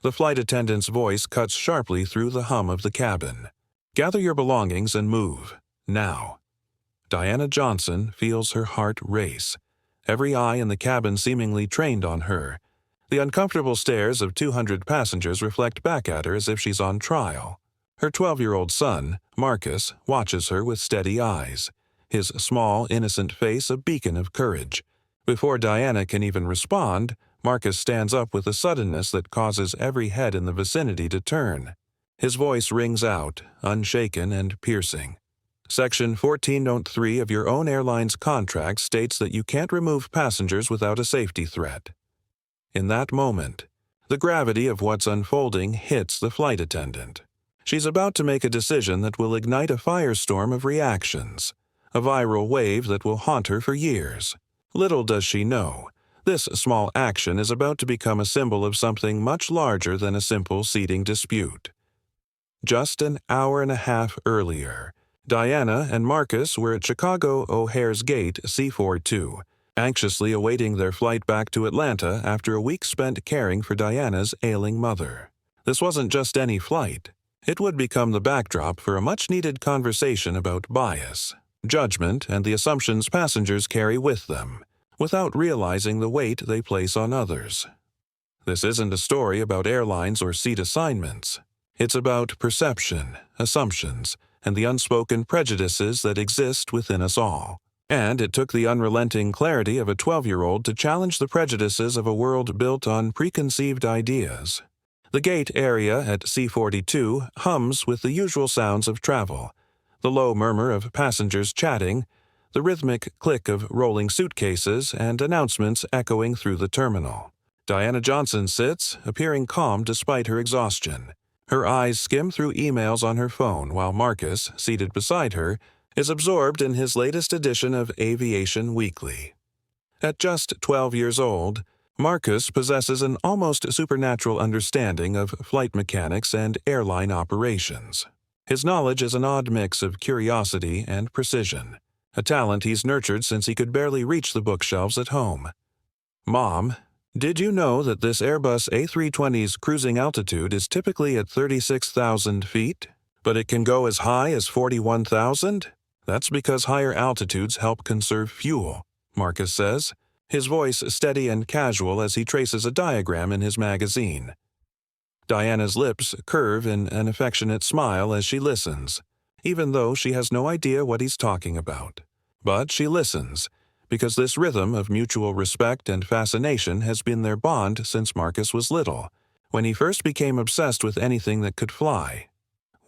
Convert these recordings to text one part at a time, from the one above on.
The flight attendant's voice cuts sharply through the hum of the cabin. "Gather your belongings and move. Now." Diana Johnson feels her heart race, every eye in the cabin seemingly trained on her. The uncomfortable stares of 200 passengers reflect back at her as if she's on trial. Her 12-year-old son, Marcus, watches her with steady eyes, his small, innocent face a beacon of courage. Before Diana can even respond, Marcus stands up with a suddenness that causes every head in the vicinity to turn. His voice rings out, unshaken and piercing. Section 14 Note 3 of your own airline's contract states that you can't remove passengers without a safety threat. In that moment, the gravity of what's unfolding hits the flight attendant. She's about to make a decision that will ignite a firestorm of reactions, a viral wave that will haunt her for years. Little does she know, this small action is about to become a symbol of something much larger than a simple seating dispute. Just an hour and a half earlier, Diana and Marcus were at Chicago O'Hare's Gate C-42, anxiously awaiting their flight back to Atlanta after a week spent caring for Diana's ailing mother. This wasn't just any flight. It would become the backdrop for a much-needed conversation about bias, judgment, and the assumptions passengers carry with them, without realizing the weight they place on others. This isn't a story about airlines or seat assignments. It's about perception, assumptions, and the unspoken prejudices that exist within us all. And it took the unrelenting clarity of a 12-year-old to challenge the prejudices of a world built on preconceived ideas. The gate area at C-42 hums with the usual sounds of travel, the low murmur of passengers chatting, the rhythmic click of rolling suitcases, and announcements echoing through the terminal. Diana Johnson sits, appearing calm despite her exhaustion. Her eyes skim through emails on her phone while Marcus, seated beside her, is absorbed in his latest edition of Aviation Weekly. At just 12 years old, Marcus possesses an almost supernatural understanding of flight mechanics and airline operations. His knowledge is an odd mix of curiosity and precision, a talent he's nurtured since he could barely reach the bookshelves at home. "Mom, did you know that this Airbus A320's cruising altitude is typically at 36,000 feet, but it can go as high as 41,000? That's because higher altitudes help conserve fuel," Marcus says, his voice steady and casual as he traces a diagram in his magazine. Diana's lips curve in an affectionate smile as she listens, even though she has no idea what he's talking about. But she listens, because this rhythm of mutual respect and fascination has been their bond since Marcus was little, when he first became obsessed with anything that could fly.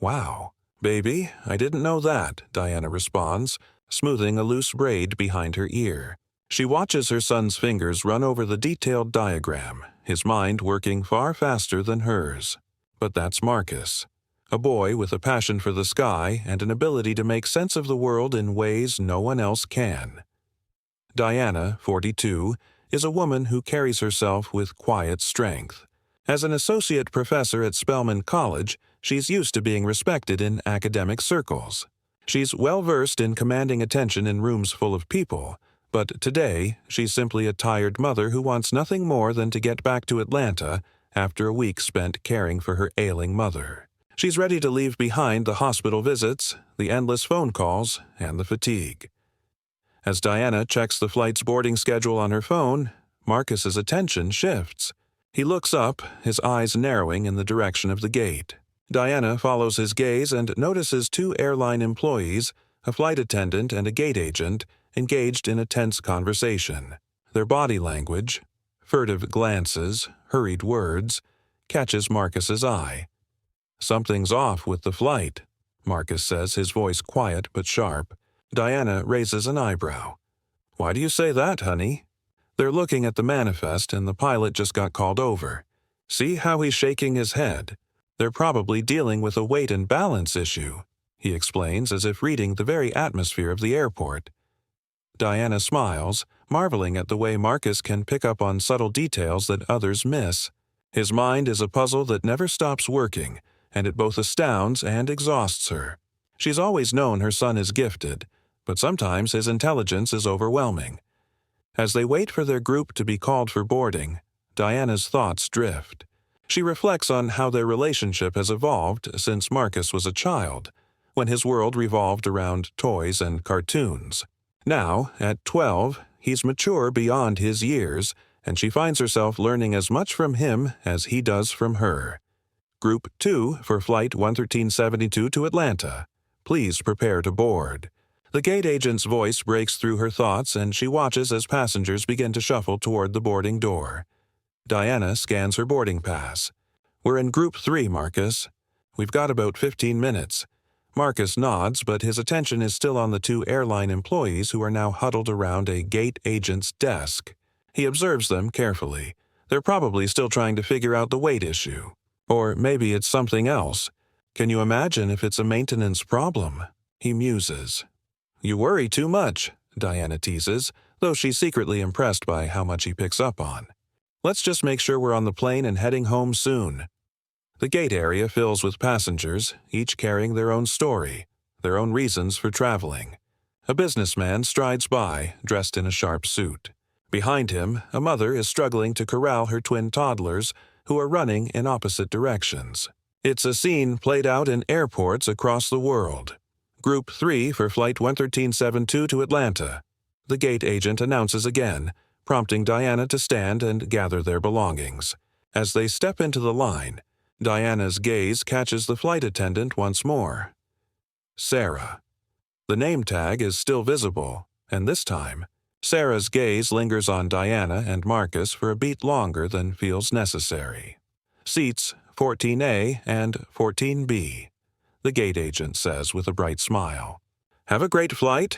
"Wow, baby, I didn't know that," Diana responds, smoothing a loose braid behind her ear. She watches her son's fingers run over the detailed diagram, his mind working far faster than hers. But that's Marcus, a boy with a passion for the sky and an ability to make sense of the world in ways no one else can. Diana, 42, is a woman who carries herself with quiet strength. As an associate professor at Spelman College, she's used to being respected in academic circles. She's well-versed in commanding attention in rooms full of people, but today she's simply a tired mother who wants nothing more than to get back to Atlanta after a week spent caring for her ailing mother. She's ready to leave behind the hospital visits, the endless phone calls, and the fatigue. As Diana checks the flight's boarding schedule on her phone, Marcus's attention shifts. He looks up, his eyes narrowing in the direction of the gate. Diana follows his gaze and notices two airline employees, a flight attendant and a gate agent, engaged in a tense conversation. Their body language, furtive glances, hurried words, catches Marcus's eye. "Something's off with the flight," Marcus says, his voice quiet but sharp. Diana raises an eyebrow. "Why do you say that, honey?" They're looking at the manifest and the pilot just got called over. "See how he's shaking his head? They're probably dealing with a weight and balance issue," he explains as if reading the very atmosphere of the airport. Diana smiles, marveling at the way Marcus can pick up on subtle details that others miss. His mind is a puzzle that never stops working, and it both astounds and exhausts her. She's always known her son is gifted, but sometimes his intelligence is overwhelming. As they wait for their group to be called for boarding, Diana's thoughts drift. She reflects on how their relationship has evolved since Marcus was a child, when his world revolved around toys and cartoons. Now, at 12, he's mature beyond his years, and she finds herself learning as much from him as he does from her. Group 2 for Flight 11372 to Atlanta. Please prepare to board. The gate agent's voice breaks through her thoughts, and she watches as passengers begin to shuffle toward the boarding door. Diana scans her boarding pass. We're in Group 3, Marcus. We've got about 15 minutes. Marcus nods, but his attention is still on the two airline employees who are now huddled around a gate agent's desk. He observes them carefully. They're probably still trying to figure out the weight issue. Or maybe it's something else. Can you imagine if it's a maintenance problem? He muses. You worry too much, Diana teases, though she's secretly impressed by how much he picks up on. Let's just make sure we're on the plane and heading home soon. The gate area fills with passengers, each carrying their own story, their own reasons for traveling. A businessman strides by, dressed in a sharp suit. Behind him, a mother is struggling to corral her twin toddlers, who are running in opposite directions. It's a scene played out in airports across the world. Group 3 for Flight 11372 to Atlanta. The gate agent announces again, prompting Diana to stand and gather their belongings. As they step into the line, Diana's gaze catches the flight attendant once more. Sarah. The name tag is still visible, and this time, Sarah's gaze lingers on Diana and Marcus for a beat longer than feels necessary. Seats 14A and 14B, the gate agent says with a bright smile. Have a great flight.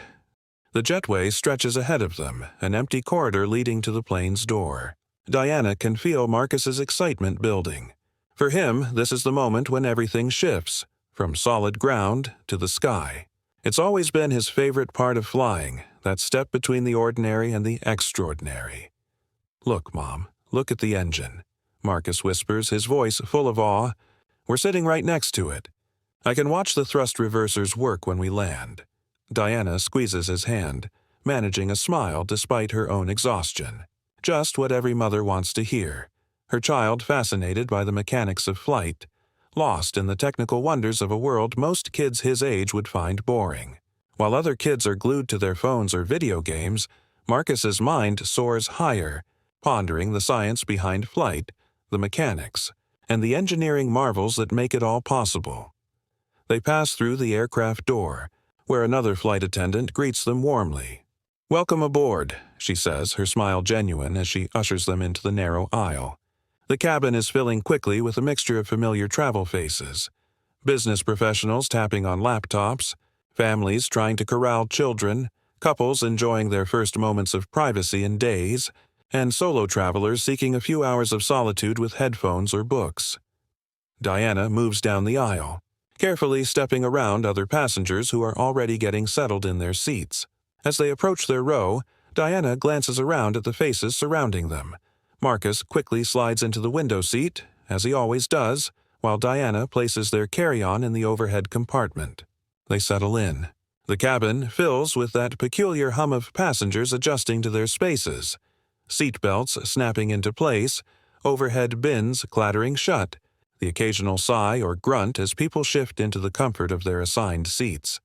The jetway stretches ahead of them, an empty corridor leading to the plane's door. Diana can feel Marcus's excitement building. For him, this is the moment when everything shifts, from solid ground to the sky. It's always been his favorite part of flying, that step between the ordinary and the extraordinary. Look, Mom, look at the engine, Marcus whispers, his voice full of awe. We're sitting right next to it. I can watch the thrust reversers work when we land. Diana squeezes his hand, managing a smile despite her own exhaustion. Just what every mother wants to hear. Her child fascinated by the mechanics of flight, lost in the technical wonders of a world most kids his age would find boring. While other kids are glued to their phones or video games, Marcus's mind soars higher, pondering the science behind flight, the mechanics, and the engineering marvels that make it all possible. They pass through the aircraft door, where another flight attendant greets them warmly. Welcome aboard, she says, her smile genuine as she ushers them into the narrow aisle. The cabin is filling quickly with a mixture of familiar travel faces. Business professionals tapping on laptops, families trying to corral children, couples enjoying their first moments of privacy in days, and solo travelers seeking a few hours of solitude with headphones or books. Diana moves down the aisle, carefully stepping around other passengers who are already getting settled in their seats. As they approach their row, Diana glances around at the faces surrounding them. Marcus quickly slides into the window seat, as he always does, while Diana places their carry-on in the overhead compartment. They settle in. The cabin fills with that peculiar hum of passengers adjusting to their spaces, seat belts snapping into place, overhead bins clattering shut, the occasional sigh or grunt as people shift into the comfort of their assigned seats.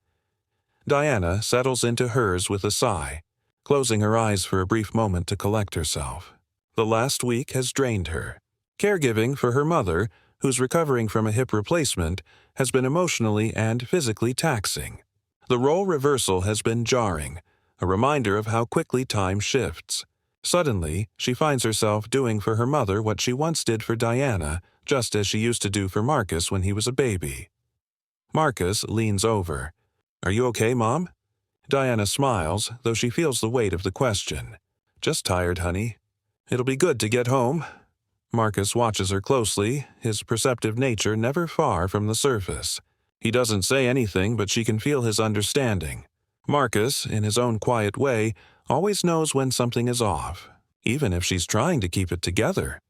Diana settles into hers with a sigh, closing her eyes for a brief moment to collect herself. The last week has drained her. Caregiving for her mother, who's recovering from a hip replacement, has been emotionally and physically taxing. The role reversal has been jarring, a reminder of how quickly time shifts. Suddenly, she finds herself doing for her mother what she once did for Diana, just as she used to do for Marcus when he was a baby. Marcus leans over. Are you okay, Mom? Diana smiles, though she feels the weight of the question. Just tired, honey. It'll be good to get home. Marcus watches her closely, his perceptive nature never far from the surface. He doesn't say anything, but she can feel his understanding. Marcus, in his own quiet way, always knows when something is off, even if she's trying to keep it together.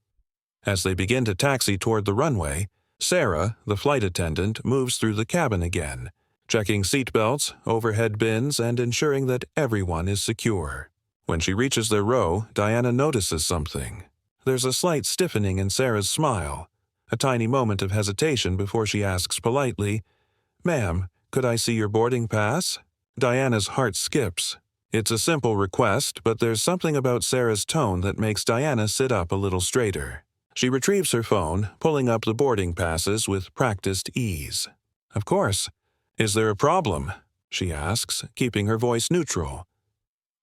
As they begin to taxi toward the runway, Sarah, the flight attendant, moves through the cabin again, checking seatbelts, overhead bins, and ensuring that everyone is secure. When she reaches their row, Diana notices something. There's a slight stiffening in Sarah's smile, a tiny moment of hesitation before she asks politely, "Ma'am, could I see your boarding pass?" Diana's heart skips. It's a simple request, but there's something about Sarah's tone that makes Diana sit up a little straighter. She retrieves her phone, pulling up the boarding passes with practiced ease. "Of course. Is there a problem?" she asks, keeping her voice neutral.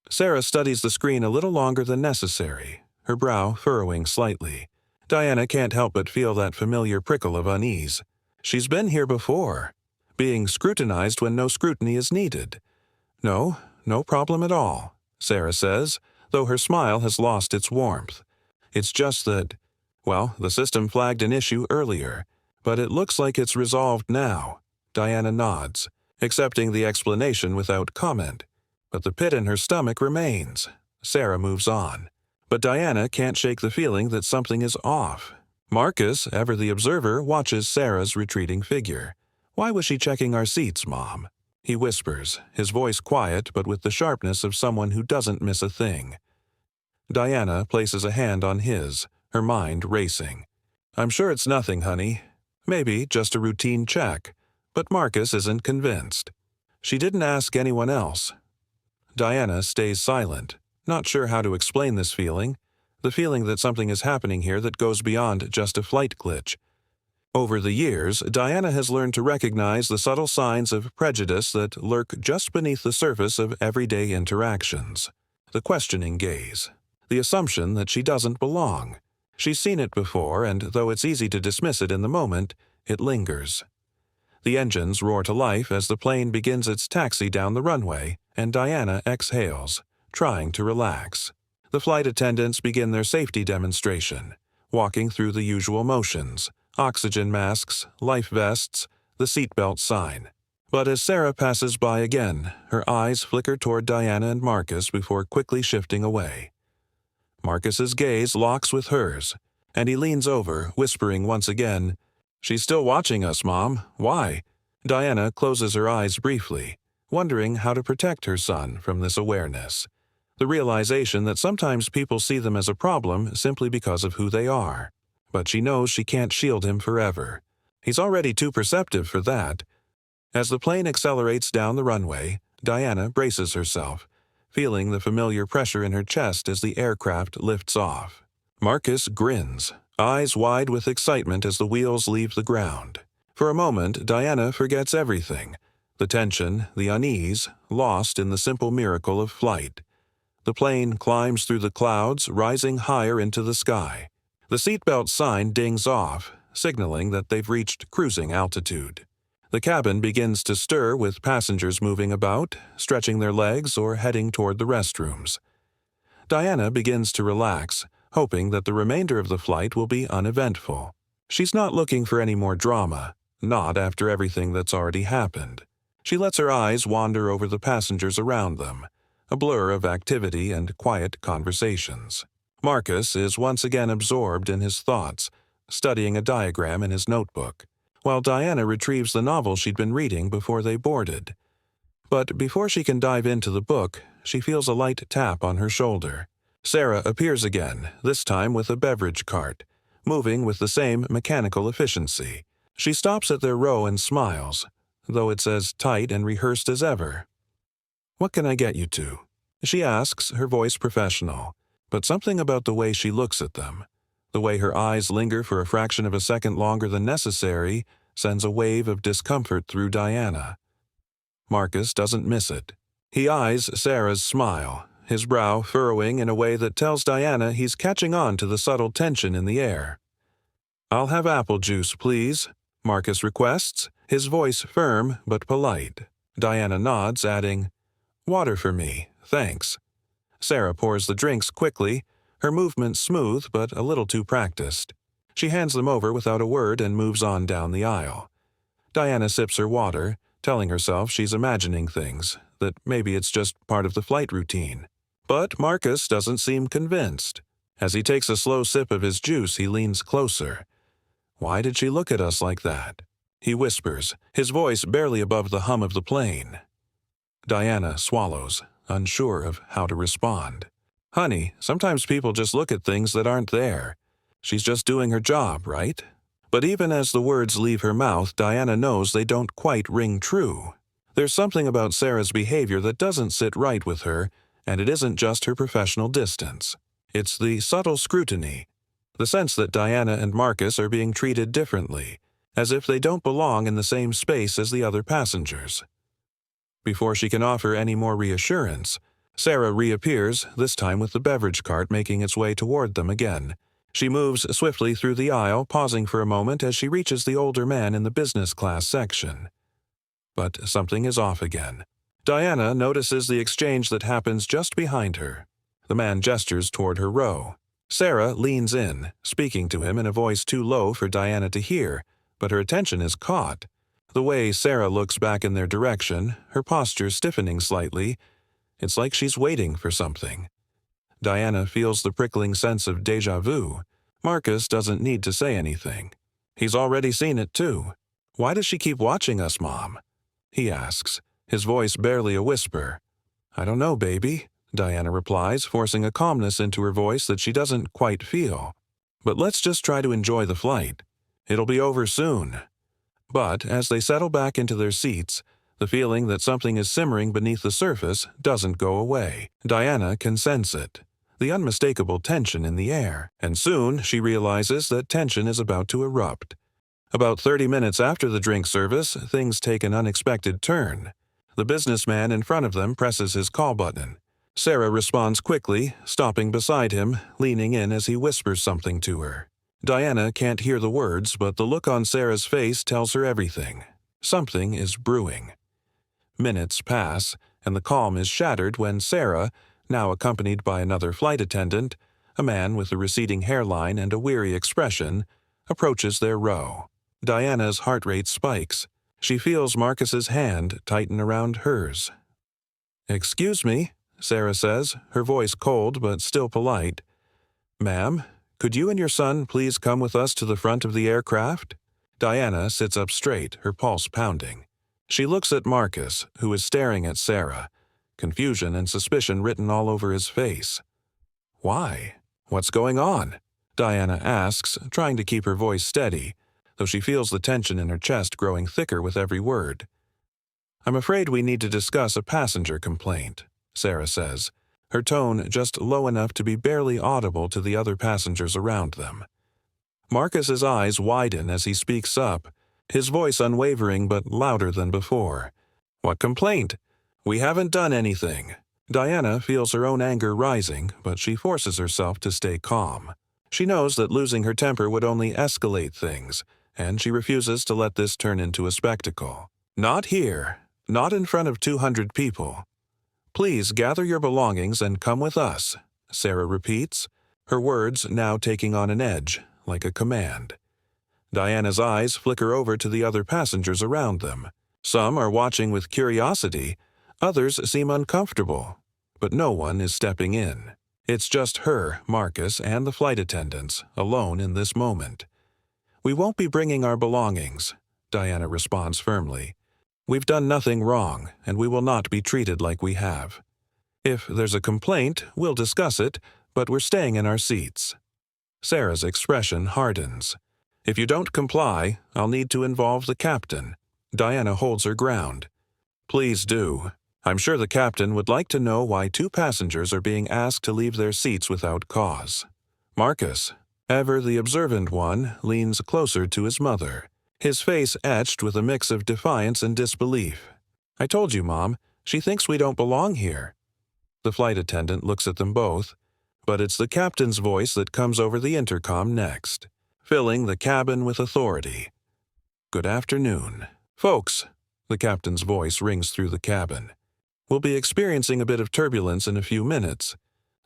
Sarah studies the screen a little longer than necessary, her brow furrowing slightly. Diana can't help but feel that familiar prickle of unease. She's been here before, being scrutinized when no scrutiny is needed. No problem at all, Sarah says, though her smile has lost its warmth. It's just that, well, the system flagged an issue earlier, but it looks like it's resolved now. Diana nods, accepting the explanation without comment. But the pit in her stomach remains. Sarah moves on. But Diana can't shake the feeling that something is off. Marcus, ever the observer, watches Sarah's retreating figure. "Why was she checking our seats, Mom?" He whispers, his voice quiet but with the sharpness of someone who doesn't miss a thing. Diana places a hand on his, her mind racing. "I'm sure it's nothing, honey. Maybe just a routine check." But Marcus isn't convinced. "She didn't ask anyone else." Diana stays silent, not sure how to explain this feeling, the feeling that something is happening here that goes beyond just a flight glitch. Over the years, Diana has learned to recognize the subtle signs of prejudice that lurk just beneath the surface of everyday interactions. The questioning gaze, the assumption that she doesn't belong. She's seen it before, and though it's easy to dismiss it in the moment, it lingers. The engines roar to life as the plane begins its taxi down the runway, and Diana exhales, trying to relax. The flight attendants begin their safety demonstration, walking through the usual motions: oxygen masks, life vests, the seatbelt sign. But as Sarah passes by again, her eyes flicker toward Diana and Marcus before quickly shifting away. Marcus's gaze locks with hers, and he leans over, whispering once again, "She's still watching us, Mom. Why?" Diana closes her eyes briefly, wondering how to protect her son from this awareness. The realization that sometimes people see them as a problem simply because of who they are. But she knows she can't shield him forever. He's already too perceptive for that. As the plane accelerates down the runway, Diana braces herself, feeling the familiar pressure in her chest as the aircraft lifts off. Marcus grins, eyes wide with excitement as the wheels leave the ground. For a moment, Diana forgets everything, the tension, the unease, lost in the simple miracle of flight. The plane climbs through the clouds, rising higher into the sky. The seatbelt sign dings off, signaling that they've reached cruising altitude. The cabin begins to stir with passengers moving about, stretching their legs or heading toward the restrooms. Diana begins to relax, hoping that the remainder of the flight will be uneventful. She's not looking for any more drama, not after everything that's already happened. She lets her eyes wander over the passengers around them, a blur of activity and quiet conversations. Marcus is once again absorbed in his thoughts, studying a diagram in his notebook, while Diana retrieves the novel she'd been reading before they boarded. But before she can dive into the book, she feels a light tap on her shoulder. Sarah appears again, this time with a beverage cart, moving with the same mechanical efficiency. She stops at their row and smiles, though it's as tight and rehearsed as ever. "What can I get you to?" she asks, her voice professional. But something about the way she looks at them, the way her eyes linger for a fraction of a second longer than necessary, sends a wave of discomfort through Diana. Marcus doesn't miss it. He eyes Sarah's smile, his brow furrowing in a way that tells Diana he's catching on to the subtle tension in the air. "I'll have apple juice, please," Marcus requests, his voice firm but polite. Diana nods, adding, "Water for me, thanks." Sarah pours the drinks quickly, her movements smooth but a little too practiced. She hands them over without a word and moves on down the aisle. Diana sips her water, telling herself she's imagining things, that maybe it's just part of the flight routine. But Marcus doesn't seem convinced. As he takes a slow sip of his juice, he leans closer. "Why did she look at us like that?" he whispers, his voice barely above the hum of the plane. Diana swallows, unsure of how to respond. "Honey, sometimes people just look at things that aren't there. She's just doing her job, right?" But even as the words leave her mouth, Diana knows they don't quite ring true. There's something about Sarah's behavior that doesn't sit right with her, and it isn't just her professional distance. It's the subtle scrutiny, the sense that Diana and Marcus are being treated differently, as if they don't belong in the same space as the other passengers. Before she can offer any more reassurance, Sarah reappears, this time with the beverage cart making its way toward them again. She moves swiftly through the aisle, pausing for a moment as she reaches the older man in the business class section. But something is off again. Diana notices the exchange that happens just behind her. The man gestures toward her row. Sarah leans in, speaking to him in a voice too low for Diana to hear, but her attention is caught. The way Sarah looks back in their direction, her posture stiffening slightly, it's like she's waiting for something. Diana feels the prickling sense of déjà vu. Marcus doesn't need to say anything. He's already seen it too. "Why does she keep watching us, Mom?" he asks, his voice barely a whisper. "I don't know, baby," Diana replies, forcing a calmness into her voice that she doesn't quite feel. "But let's just try to enjoy the flight. It'll be over soon." But as they settle back into their seats, the feeling that something is simmering beneath the surface doesn't go away. Diana can sense it, the unmistakable tension in the air, and soon she realizes that tension is about to erupt. About 30 minutes after the drink service, things take an unexpected turn. The businessman in front of them presses his call button. Sarah responds quickly, stopping beside him, leaning in as he whispers something to her. Diana can't hear the words, but the look on Sarah's face tells her everything. Something is brewing. Minutes pass, and the calm is shattered when Sarah, now accompanied by another flight attendant, a man with a receding hairline and a weary expression, approaches their row. Diana's heart rate spikes. She feels Marcus's hand tighten around hers. "Excuse me," Sarah says, her voice cold but still polite. "Ma'am, could you and your son please come with us to the front of the aircraft?" Diana sits up straight, her pulse pounding. She looks at Marcus, who is staring at Sarah, confusion and suspicion written all over his face. "Why? What's going on?" Diana asks, trying to keep her voice steady, though she feels the tension in her chest growing thicker with every word. "I'm afraid we need to discuss a passenger complaint," Sarah says, her tone just low enough to be barely audible to the other passengers around them. Marcus's eyes widen as he speaks up, his voice unwavering but louder than before. "What complaint? We haven't done anything." Diana feels her own anger rising, but she forces herself to stay calm. She knows that losing her temper would only escalate things, and she refuses to let this turn into a spectacle. "Not here. Not in front of 200 people. Please gather your belongings and come with us," Sarah repeats, her words now taking on an edge, like a command. Diana's eyes flicker over to the other passengers around them. Some are watching with curiosity, others seem uncomfortable, but no one is stepping in. It's just her, Marcus, and the flight attendants, alone in this moment. "We won't be bringing our belongings," Diana responds firmly. "We've done nothing wrong, and we will not be treated like we have. If there's a complaint, we'll discuss it, but we're staying in our seats." Sarah's expression hardens. "If you don't comply, I'll need to involve the captain." Diana holds her ground. "Please do. I'm sure the captain would like to know why 2 passengers are being asked to leave their seats without cause." Marcus, ever the observant one, leans closer to his mother, his face etched with a mix of defiance and disbelief. "I told you, Mom, she thinks we don't belong here." The flight attendant looks at them both, but it's the captain's voice that comes over the intercom next, filling the cabin with authority. "Good afternoon. Folks," the captain's voice rings through the cabin. "We'll be experiencing a bit of turbulence in a few minutes,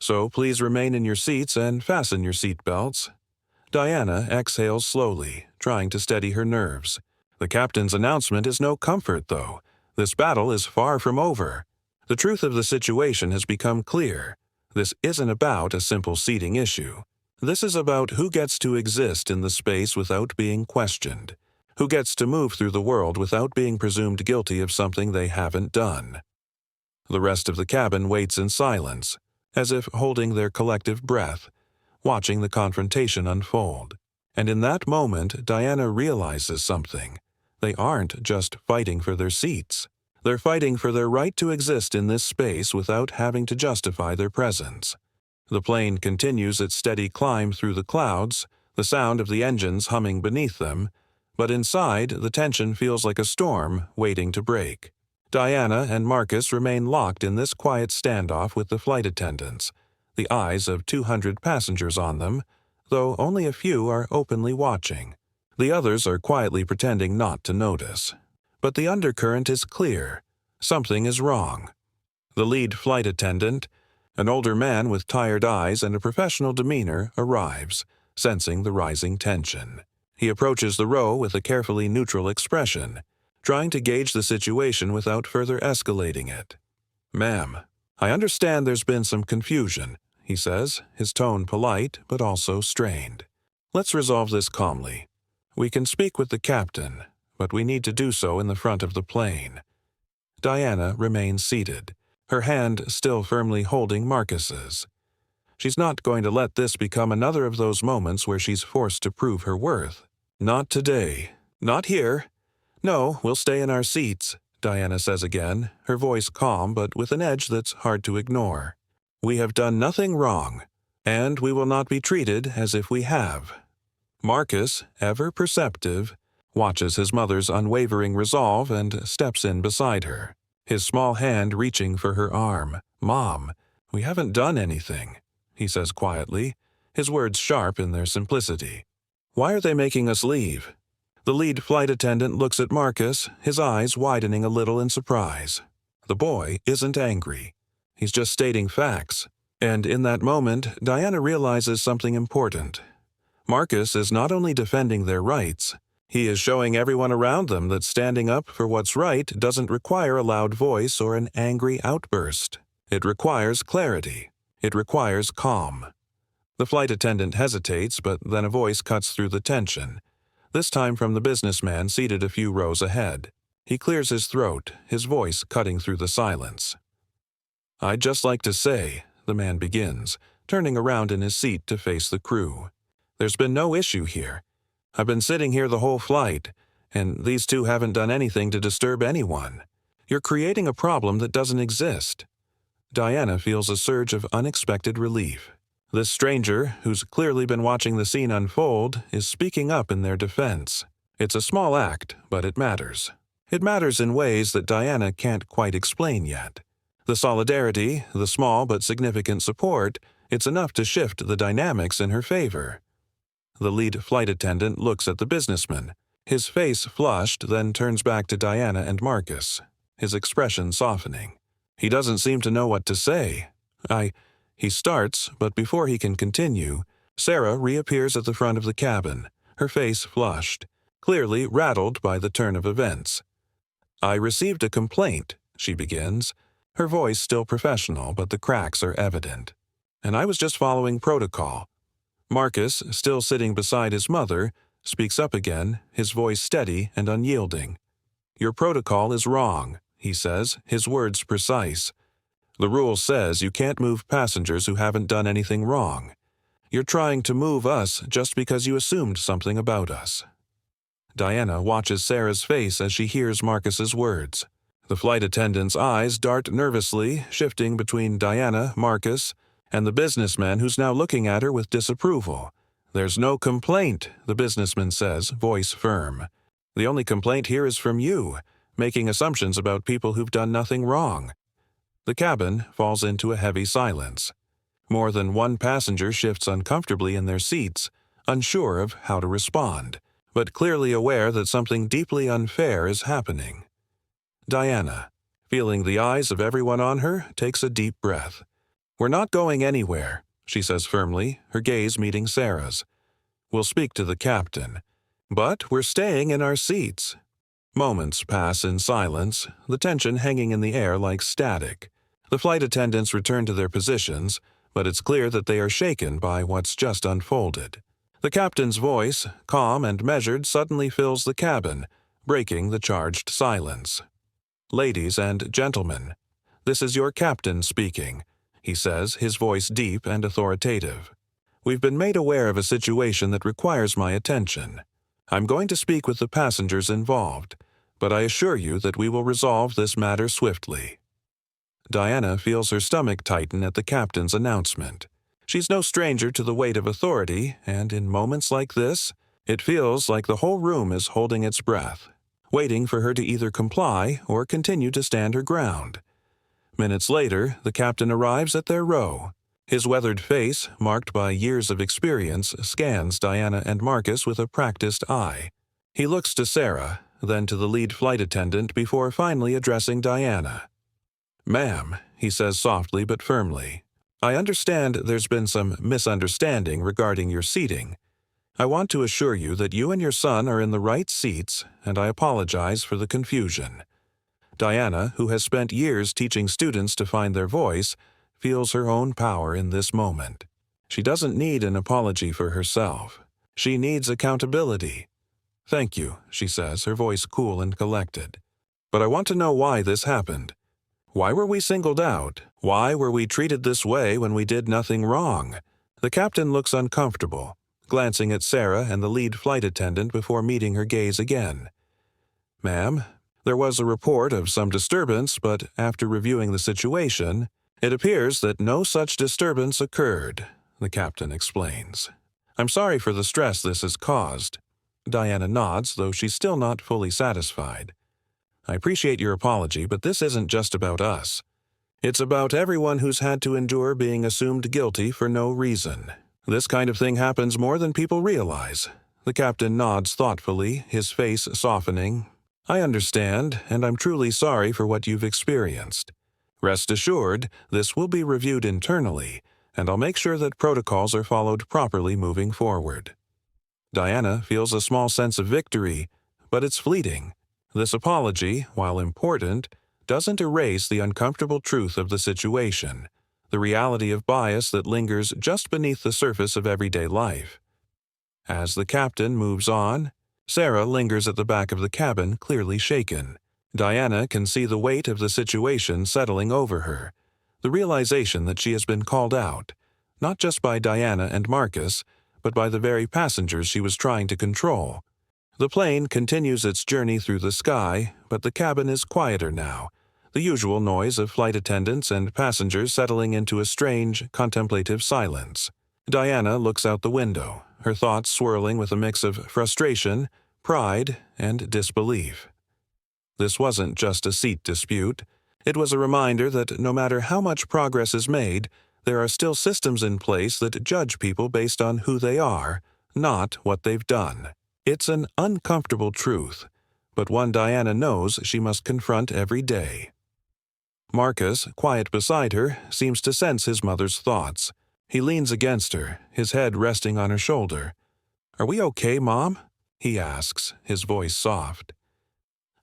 so please remain in your seats and fasten your seat belts." Diana exhales slowly, trying to steady her nerves. The captain's announcement is no comfort, though. This battle is far from over. The truth of the situation has become clear. This isn't about a simple seating issue. This is about who gets to exist in the space without being questioned, who gets to move through the world without being presumed guilty of something they haven't done. The rest of the cabin waits in silence, as if holding their collective breath, watching the confrontation unfold. And in that moment, Diana realizes something. They aren't just fighting for their seats. They're fighting for their right to exist in this space without having to justify their presence. The plane continues its steady climb through the clouds, the sound of the engines humming beneath them, but inside, the tension feels like a storm waiting to break. Diana and Marcus remain locked in this quiet standoff with the flight attendants, the eyes of 200 passengers on them, though only a few are openly watching. The others are quietly pretending not to notice. But the undercurrent is clear. Something is wrong. The lead flight attendant, an older man with tired eyes and a professional demeanor, arrives, sensing the rising tension. He approaches the row with a carefully neutral expression, trying to gauge the situation without further escalating it. "Ma'am, I understand there's been some confusion," he says, his tone polite but also strained. "Let's resolve this calmly. We can speak with the captain, but we need to do so in the front of the plane." Diana remains seated, her hand still firmly holding Marcus's. She's not going to let this become another of those moments where she's forced to prove her worth. "Not today. Not here. No, we'll stay in our seats," Diana says again, her voice calm but with an edge that's hard to ignore. "We have done nothing wrong, and we will not be treated as if we have." Marcus, ever perceptive, watches his mother's unwavering resolve and steps in beside her, his small hand reaching for her arm. "Mom, we haven't done anything," he says quietly, his words sharp in their simplicity. "Why are they making us leave?" The lead flight attendant looks at Marcus, his eyes widening a little in surprise. The boy isn't angry. He's just stating facts. And in that moment, Diana realizes something important. Marcus is not only defending their rights, he is showing everyone around them that standing up for what's right doesn't require a loud voice or an angry outburst. It requires clarity. It requires calm. The flight attendant hesitates, but then a voice cuts through the tension, this time from the businessman seated a few rows ahead. He clears his throat, his voice cutting through the silence. "I'd just like to say," the man begins, turning around in his seat to face the crew, "there's been no issue here. I've been sitting here the whole flight, and these two haven't done anything to disturb anyone. You're creating a problem that doesn't exist." Diana feels a surge of unexpected relief. This stranger, who's clearly been watching the scene unfold, is speaking up in their defense. It's a small act, but it matters. It matters in ways that Diana can't quite explain yet. The solidarity, the small but significant support, it's enough to shift the dynamics in her favor. The lead flight attendant looks at the businessman, his face flushed, then turns back to Diana and Marcus, his expression softening. He doesn't seem to know what to say. He starts, but before he can continue, Sarah reappears at the front of the cabin, her face flushed, clearly rattled by the turn of events. "I received a complaint," she begins, her voice still professional, but the cracks are evident. "And I was just following protocol." Marcus, still sitting beside his mother, speaks up again, his voice steady and unyielding. "Your protocol is wrong," he says, his words precise. "The rule says you can't move passengers who haven't done anything wrong. You're trying to move us just because you assumed something about us." Diana watches Sarah's face as she hears Marcus's words. The flight attendant's eyes dart nervously, shifting between Diana, Marcus, and the businessman who's now looking at her with disapproval. "There's no complaint," the businessman says, voice firm. "The only complaint here is from you, making assumptions about people who've done nothing wrong." The cabin falls into a heavy silence. More than one passenger shifts uncomfortably in their seats, unsure of how to respond, but clearly aware that something deeply unfair is happening. Diana, feeling the eyes of everyone on her, takes a deep breath. "We're not going anywhere," she says firmly, her gaze meeting Sarah's. "We'll speak to the captain. But we're staying in our seats." Moments pass in silence, the tension hanging in the air like static. The flight attendants return to their positions, but it's clear that they are shaken by what's just unfolded. The captain's voice, calm and measured, suddenly fills the cabin, breaking the charged silence. "Ladies and gentlemen, this is your captain speaking," he says, his voice deep and authoritative. We've been made aware of a situation that requires my attention. I'm going to speak with the passengers involved, but I assure you that we will resolve this matter swiftly." Diana feels her stomach tighten at the captain's announcement. She's no stranger to the weight of authority, and in moments like this, it feels like the whole room is holding its breath, waiting for her to either comply or continue to stand her ground. Minutes later, the captain arrives at their row. His weathered face, marked by years of experience, scans Diana and Marcus with a practiced eye. He looks to Sarah, then to the lead flight attendant before finally addressing Diana. "Ma'am," he says softly but firmly, "I understand there's been some misunderstanding regarding your seating. I want to assure you that you and your son are in the right seats, and I apologize for the confusion." Diana, who has spent years teaching students to find their voice, feels her own power in this moment. She doesn't need an apology for herself. She needs accountability. "Thank you," she says, her voice cool and collected. "But I want to know why this happened. Why were we singled out? Why were we treated this way when we did nothing wrong?" The captain looks uncomfortable, glancing at Sarah and the lead flight attendant before meeting her gaze again. "Ma'am, there was a report of some disturbance, but after reviewing the situation, it appears that no such disturbance occurred," the captain explains. "I'm sorry for the stress this has caused." Diana nods, though she's still not fully satisfied. "I appreciate your apology, but this isn't just about us. It's about everyone who's had to endure being assumed guilty for no reason. This kind of thing happens more than people realize." The captain nods thoughtfully, his face softening. "I understand, and I'm truly sorry for what you've experienced. Rest assured, this will be reviewed internally, and I'll make sure that protocols are followed properly moving forward." Diana feels a small sense of victory, but it's fleeting. This apology, while important, doesn't erase the uncomfortable truth of the situation, the reality of bias that lingers just beneath the surface of everyday life. As the captain moves on, Sarah lingers at the back of the cabin, clearly shaken. Diana can see the weight of the situation settling over her, the realization that she has been called out, not just by Diana and Marcus, but by the very passengers she was trying to control. The plane continues its journey through the sky, but the cabin is quieter now, the usual noise of flight attendants and passengers settling into a strange, contemplative silence. Diana looks out the window, her thoughts swirling with a mix of frustration, pride, and disbelief. This wasn't just a seat dispute. It was a reminder that no matter how much progress is made, there are still systems in place that judge people based on who they are, not what they've done. It's an uncomfortable truth, but one Diana knows she must confront every day. Marcus, quiet beside her, seems to sense his mother's thoughts. He leans against her, his head resting on her shoulder. "Are we okay, Mom?" he asks, his voice soft.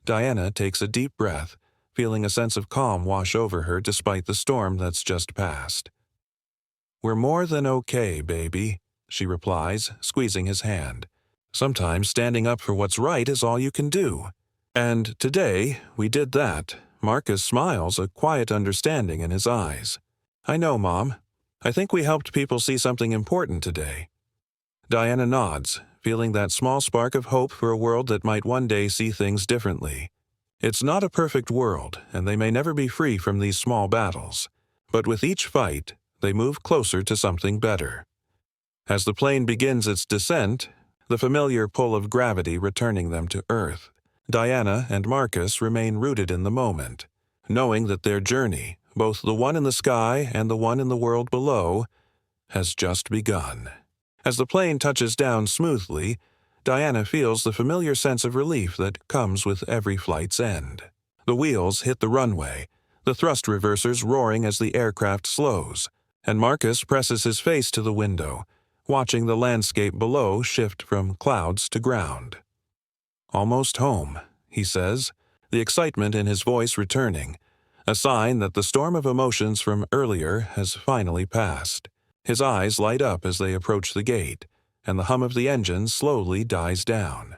Diana takes a deep breath, feeling a sense of calm wash over her despite the storm that's just passed. "We're more than okay, baby," she replies, squeezing his hand. "Sometimes standing up for what's right is all you can do. And today, we did that." Marcus smiles, a quiet understanding in his eyes. "I know, Mom. I think we helped people see something important today." Diana nods, feeling that small spark of hope for a world that might one day see things differently. It's not a perfect world, and they may never be free from these small battles. But with each fight, they move closer to something better. As the plane begins its descent, the familiar pull of gravity returning them to Earth, Diana and Marcus remain rooted in the moment, knowing that their journey, both the one in the sky and the one in the world below, has just begun. As the plane touches down smoothly, Diana feels the familiar sense of relief that comes with every flight's end. The wheels hit the runway, the thrust reversers roaring as the aircraft slows, and Marcus presses his face to the window, watching the landscape below shift from clouds to ground. "Almost home," he says, the excitement in his voice returning, a sign that the storm of emotions from earlier has finally passed. His eyes light up as they approach the gate, and the hum of the engine slowly dies down.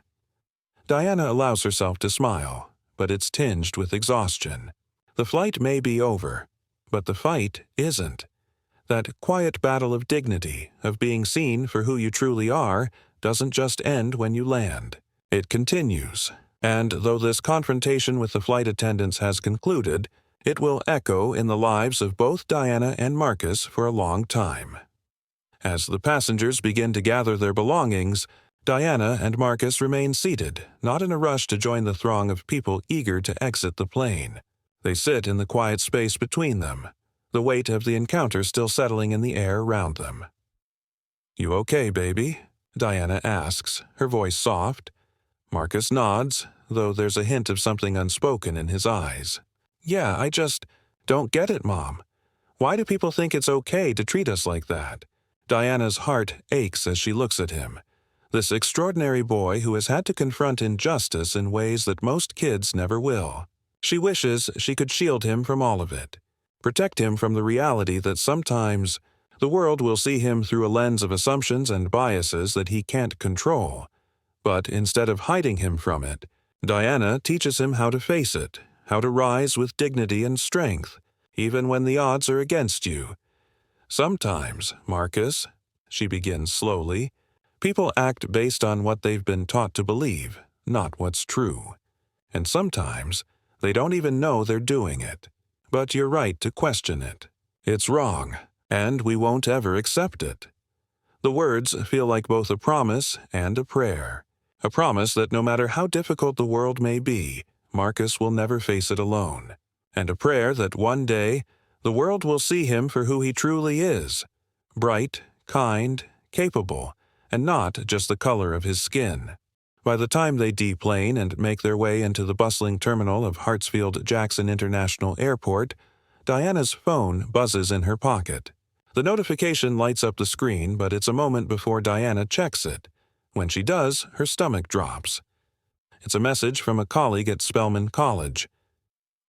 Diana allows herself to smile, but it's tinged with exhaustion. The flight may be over, but the fight isn't. That quiet battle of dignity, of being seen for who you truly are, doesn't just end when you land. It continues. And though this confrontation with the flight attendants has concluded, it will echo in the lives of both Diana and Marcus for a long time. As the passengers begin to gather their belongings, Diana and Marcus remain seated, not in a rush to join the throng of people eager to exit the plane. They sit in the quiet space between them, the weight of the encounter still settling in the air around them. "You okay, baby?" Diana asks, her voice soft. Marcus nods, though there's a hint of something unspoken in his eyes. "Yeah, I just don't get it, Mom. Why do people think it's okay to treat us like that?" Diana's heart aches as she looks at him, this extraordinary boy who has had to confront injustice in ways that most kids never will. She wishes she could shield him from all of it, protect him from the reality that sometimes the world will see him through a lens of assumptions and biases that he can't control. But instead of hiding him from it, Diana teaches him how to face it, how to rise with dignity and strength, even when the odds are against you. "Sometimes, Marcus," she begins slowly, "people act based on what they've been taught to believe, not what's true. And sometimes they don't even know they're doing it. But you're right to question it. It's wrong, and we won't ever accept it." The words feel like both a promise and a prayer. A promise that no matter how difficult the world may be, Marcus will never face it alone. And a prayer that one day, the world will see him for who he truly is, bright, kind, capable, and not just the color of his skin. By the time they deplane and make their way into the bustling terminal of Hartsfield-Jackson International Airport, Diana's phone buzzes in her pocket. The notification lights up the screen, but it's a moment before Diana checks it. When she does, her stomach drops. It's a message from a colleague at Spelman College.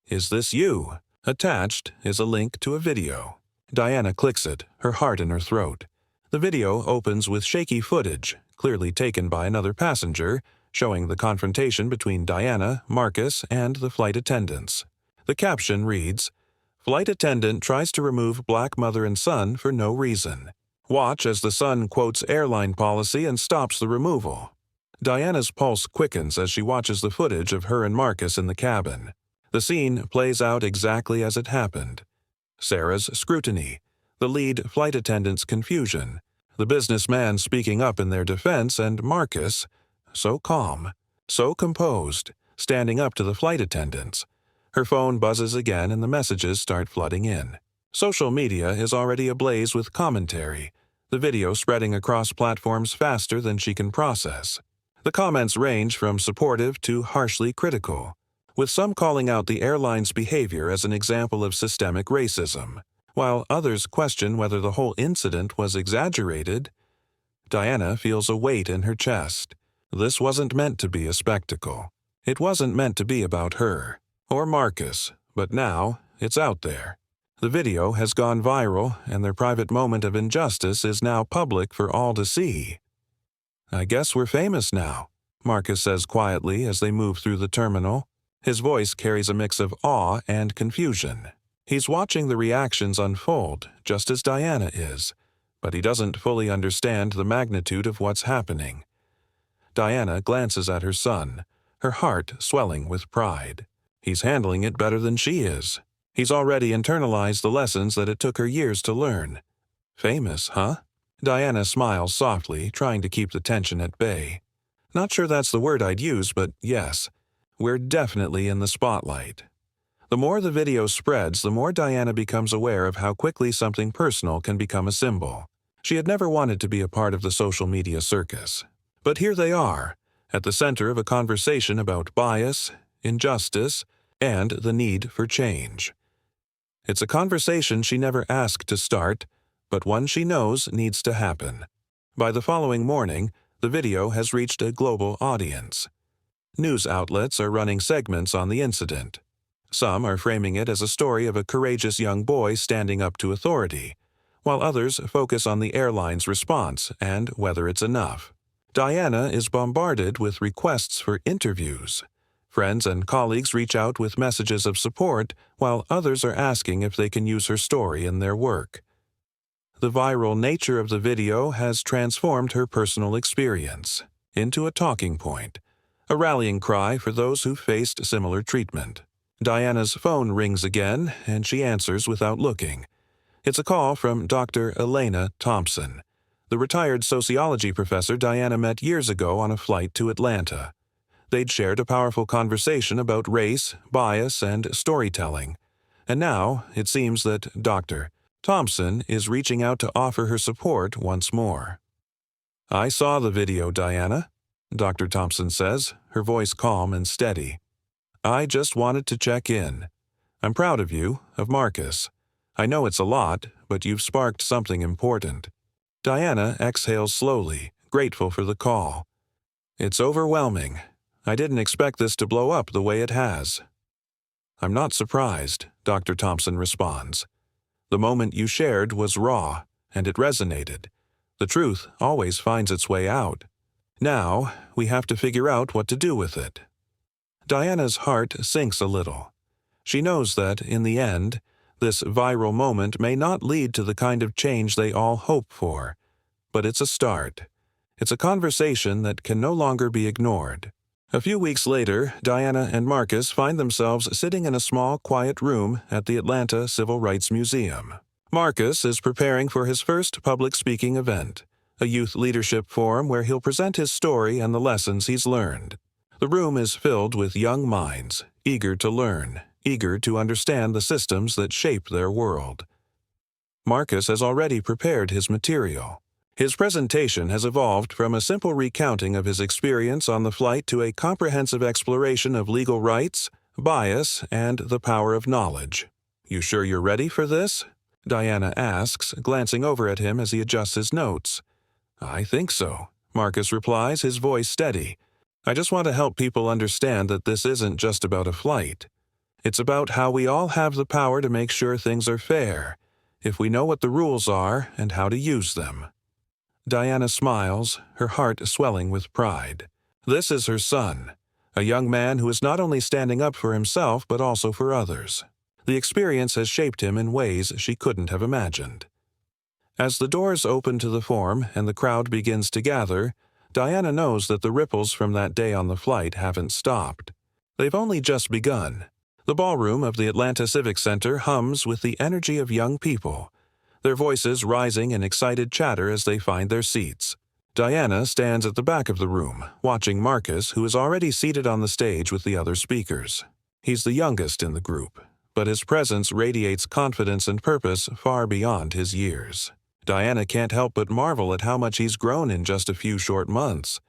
"Is this you?" Attached is a link to a video. Diana clicks it, her heart in her throat. The video opens with shaky footage, clearly taken by another passenger, showing the confrontation between Diana, Marcus, and the flight attendants. The caption reads, "Flight attendant tries to remove black mother and son for no reason. Watch as the son quotes airline policy and stops the removal." Diana's pulse quickens as she watches the footage of her and Marcus in the cabin. The scene plays out exactly as it happened. Sarah's scrutiny, the lead flight attendant's confusion, the businessman speaking up in their defense, and Marcus, so calm, so composed, standing up to the flight attendants. Her phone buzzes again and the messages start flooding in. Social media is already ablaze with commentary, the video spreading across platforms faster than she can process. The comments range from supportive to harshly critical, with some calling out the airline's behavior as an example of systemic racism, while others question whether the whole incident was exaggerated. Diana feels a weight in her chest. This wasn't meant to be a spectacle. It wasn't meant to be about her, or Marcus, but now it's out there. The video has gone viral, and their private moment of injustice is now public for all to see. "I guess we're famous now," Marcus says quietly as they move through the terminal. His voice carries a mix of awe and confusion. He's watching the reactions unfold, just as Diana is, but he doesn't fully understand the magnitude of what's happening. Diana glances at her son, her heart swelling with pride. He's handling it better than she is. He's already internalized the lessons that it took her years to learn. "Famous, huh?" Diana smiles softly, trying to keep the tension at bay. "Not sure that's the word I'd use, but yes, we're definitely in the spotlight." The more the video spreads, the more Diana becomes aware of how quickly something personal can become a symbol. She had never wanted to be a part of the social media circus. But here they are, at the center of a conversation about bias, injustice, and the need for change. It's a conversation she never asked to start, but one she knows needs to happen. By the following morning, the video has reached a global audience. News outlets are running segments on the incident. Some are framing it as a story of a courageous young boy standing up to authority, while others focus on the airline's response and whether it's enough. Diana is bombarded with requests for interviews. Friends and colleagues reach out with messages of support, while others are asking if they can use her story in their work. the viral nature of the video has transformed her personal experience into a talking point, a rallying cry for those who faced similar treatment. Diana's phone rings again, and she answers without looking. It's a call from Dr. Elena Thompson, the retired sociology professor Diana met years ago on a flight to Atlanta. They'd shared a powerful conversation about race, bias, and storytelling. And now, it seems that Dr. Thompson is reaching out to offer her support once more. "I saw the video, Diana," Dr. Thompson says, her voice calm and steady. "I just wanted to check in. I'm proud of you, of Marcus. I know it's a lot, but you've sparked something important." Diana exhales slowly, grateful for the call. "It's overwhelming. I didn't expect this to blow up the way it has." "I'm not surprised," Dr. Thompson responds. "The moment you shared was raw, and it resonated. The truth always finds its way out. Now, we have to figure out what to do with it." Diana's heart sinks a little. She knows that, in the end, this viral moment may not lead to the kind of change they all hope for, but it's a start. It's a conversation that can no longer be ignored. A few weeks later, Diana and Marcus find themselves sitting in a small, quiet room at the Atlanta Civil Rights Museum. Marcus is preparing for his first public speaking event, a youth leadership forum where he'll present his story and the lessons he's learned. The room is filled with young minds, eager to learn, eager to understand the systems that shape their world. Marcus has already prepared his material. His presentation has evolved from a simple recounting of his experience on the flight to a comprehensive exploration of legal rights, bias, and the power of knowledge. "You sure you're ready for this?" Diana asks, glancing over at him as he adjusts his notes. "I think so," Marcus replies, his voice steady. "I just want to help people understand that this isn't just about a flight. It's about how we all have the power to make sure things are fair, if we know what the rules are and how to use them." Diana smiles, her heart swelling with pride. This is her son, a young man who is not only standing up for himself but also for others. The experience has shaped him in ways she couldn't have imagined. As the doors open to the forum and the crowd begins to gather, Diana knows that the ripples from that day on the flight haven't stopped. They've only just begun. The ballroom of the Atlanta Civic Center hums with the energy of young people, their voices rising in excited chatter as they find their seats. Diana stands at the back of the room, watching Marcus, who is already seated on the stage with the other speakers. He's the youngest in the group, but his presence radiates confidence and purpose far beyond his years. Diana can't help but marvel at how much he's grown in just a few short months.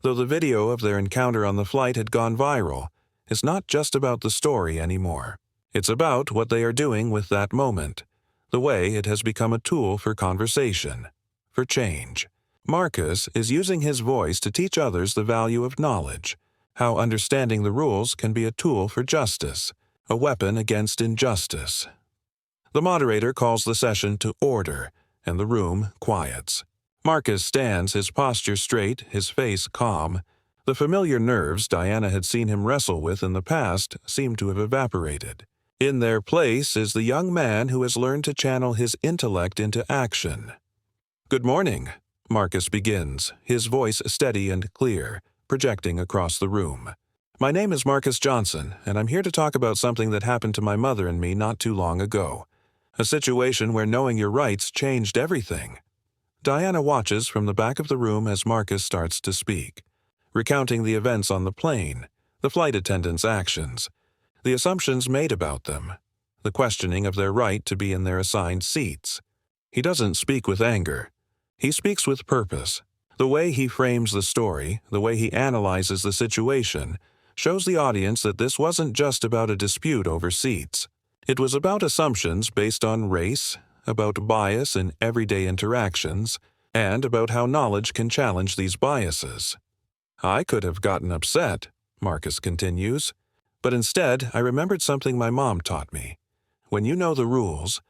Though the video of their encounter on the flight had gone viral, it's not just about the story anymore. It's about what they are doing with that moment, the way it has become a tool for conversation, for change. Marcus is using his voice to teach others the value of knowledge, how understanding the rules can be a tool for justice, a weapon against injustice. The moderator calls the session to order, and the room quiets. Marcus stands, his posture straight, his face calm. The familiar nerves Diana had seen him wrestle with in the past seem to have evaporated. In their place is the young man who has learned to channel his intellect into action. "Good morning," Marcus begins, his voice steady and clear, projecting across the room. "My name is Marcus Johnson, and I'm here to talk about something that happened to my mother and me not too long ago. A situation where knowing your rights changed everything." Diana watches from the back of the room as Marcus starts to speak, recounting the events on the plane, the flight attendants' actions, the assumptions made about them, the questioning of their right to be in their assigned seats. He doesn't speak with anger. He speaks with purpose. The way he frames the story, the way he analyzes the situation, shows the audience that this wasn't just about a dispute over seats. It was about assumptions based on race, about bias in everyday interactions, and about how knowledge can challenge these biases. "I could have gotten upset," Marcus continues, "but instead I remembered something my mom taught me. When you know the rules,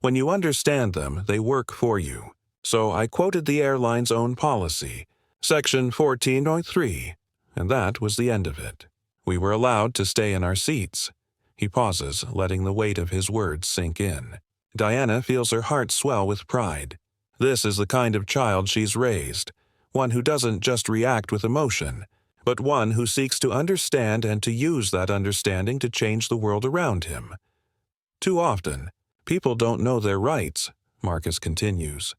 when you understand them, they work for you. So I quoted the airline's own policy, Section 14.3, and that was the end of it. We were allowed to stay in our seats." He pauses, letting the weight of his words sink in. Diana feels her heart swell with pride. This is the kind of child she's raised, one who doesn't just react with emotion, but one who seeks to understand and to use that understanding to change the world around him. Too often, people don't know their rights, Marcus continues.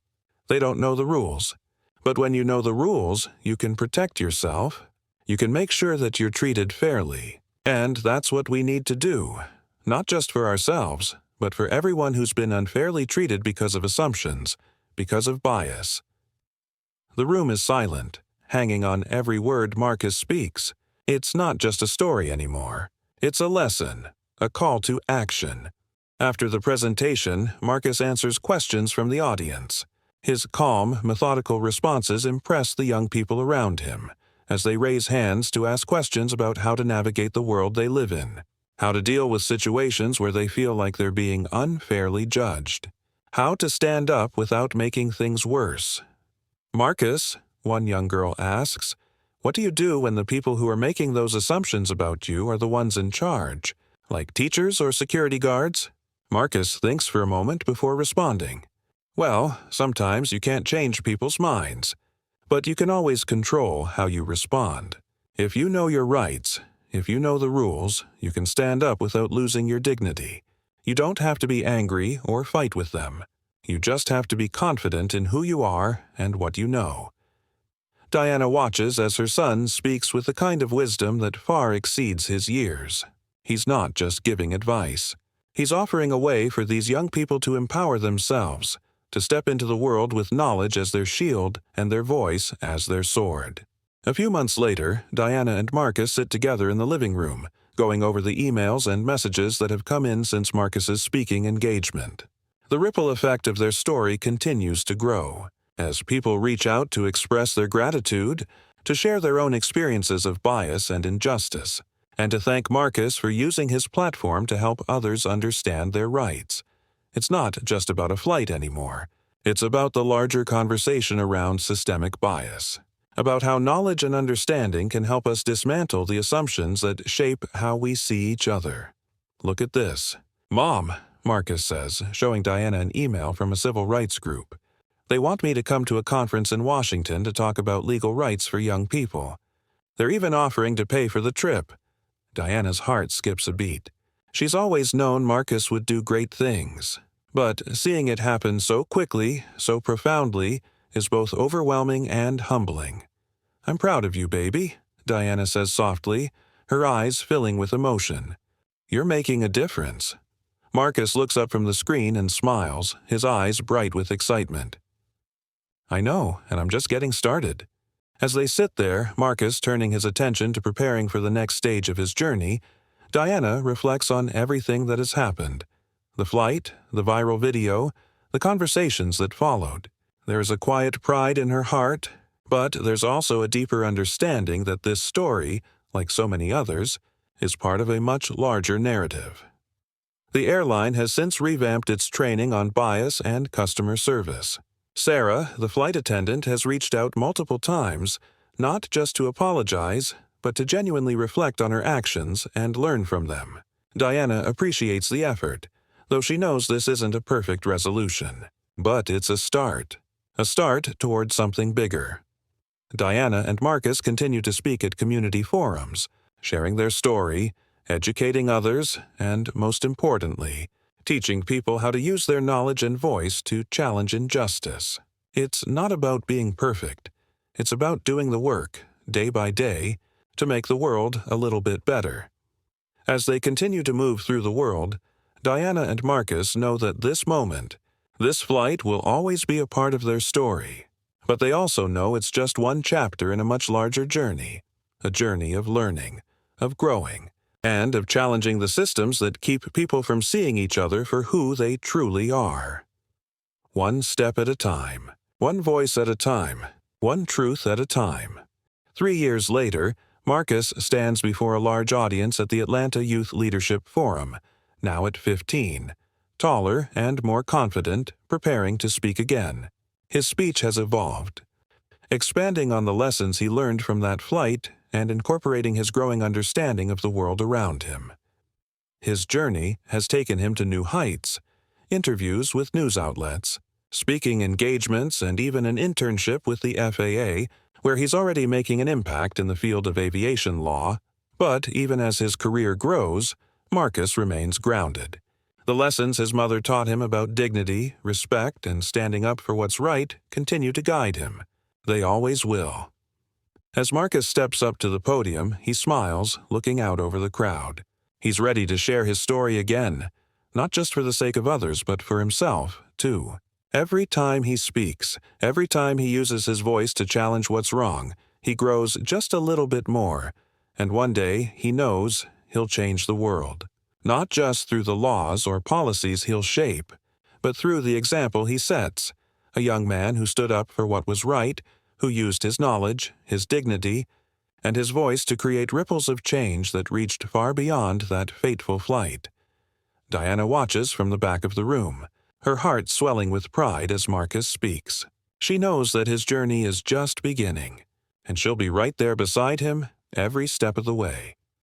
They don't know the rules. But when you know the rules, you can protect yourself. You can make sure that you're treated fairly. And that's what we need to do, not just for ourselves, but for everyone who's been unfairly treated because of assumptions, because of bias. The room is silent, hanging on every word Marcus speaks. It's not just a story anymore. It's a lesson, a call to action. After the presentation, Marcus answers questions from the audience. His calm, methodical responses impress the young people around him, as they raise hands to ask questions about how to navigate the world they live in, how to deal with situations where they feel like they're being unfairly judged, how to stand up without making things worse. "Marcus," one young girl asks, "what do you do when the people who are making those assumptions about you are the ones in charge, like teachers or security guards?" Marcus thinks for a moment before responding. "Well, sometimes you can't change people's minds, but you can always control how you respond. If you know your rights, if you know the rules, you can stand up without losing your dignity. You don't have to be angry or fight with them. You just have to be confident in who you are and what you know." Diana watches as her son speaks with the kind of wisdom that far exceeds his years. He's not just giving advice. He's offering a way for these young people to empower themselves, to step into the world with knowledge as their shield and their voice as their sword. A few months later, Diana and Marcus sit together in the living room, going over the emails and messages that have come in since Marcus's speaking engagement. The ripple effect of their story continues to grow, as people reach out to express their gratitude, to share their own experiences of bias and injustice, and to thank Marcus for using his platform to help others understand their rights. It's not just about a flight anymore. It's about the larger conversation around systemic bias, about how knowledge and understanding can help us dismantle the assumptions that shape how we see each other. "Look at this." "Mom," Marcus says, showing Diana an email from a civil rights group. "They want me to come to a conference in Washington to talk about legal rights for young people. They're even offering to pay for the trip." Diana's heart skips a beat. She's always known Marcus would do great things, but seeing it happen so quickly, so profoundly, is both overwhelming and humbling. "I'm proud of you, baby," Diana says softly, her eyes filling with emotion. "You're making a difference." Marcus looks up from the screen and smiles, his eyes bright with excitement. "I know, and I'm just getting started." As they sit there, Marcus turning his attention to preparing for the next stage of his journey, Diana reflects on everything that has happened. The flight, the viral video, the conversations that followed. There is a quiet pride in her heart, but there's also a deeper understanding that this story, like so many others, is part of a much larger narrative. The airline has since revamped its training on bias and customer service. Sarah, the flight attendant, has reached out multiple times, not just to apologize, but to genuinely reflect on her actions and learn from them. Diana appreciates the effort, though she knows this isn't a perfect resolution. But it's a start toward something bigger. Diana and Marcus continue to speak at community forums, sharing their story, educating others, and, most importantly, teaching people how to use their knowledge and voice to challenge injustice. It's not about being perfect. It's about doing the work, day by day, to make the world a little bit better. As they continue to move through the world, Diana and Marcus know that this moment, this flight will always be a part of their story. But they also know it's just one chapter in a much larger journey, a journey of learning, of growing, and of challenging the systems that keep people from seeing each other for who they truly are. One step at a time, one voice at a time, one truth at a time. 3 years later, Marcus stands before a large audience at the Atlanta Youth Leadership Forum, now at 15, taller and more confident, preparing to speak again. His speech has evolved, expanding on the lessons he learned from that flight and incorporating his growing understanding of the world around him. His journey has taken him to new heights, interviews with news outlets, speaking engagements, and even an internship with the FAA, where he's already making an impact in the field of aviation law. But even as his career grows, Marcus remains grounded. The lessons his mother taught him about dignity, respect, and standing up for what's right continue to guide him. They always will. As Marcus steps up to the podium, he smiles, looking out over the crowd. He's ready to share his story again, not just for the sake of others, but for himself, too. Every time he speaks, every time he uses his voice to challenge what's wrong, he grows just a little bit more, and one day, he knows, he'll change the world. Not just through the laws or policies he'll shape, but through the example he sets. A young man who stood up for what was right, who used his knowledge, his dignity, and his voice to create ripples of change that reached far beyond that fateful flight. Diana watches from the back of the room, her heart swelling with pride as Marcus speaks. She knows that his journey is just beginning, and she'll be right there beside him every step of the way.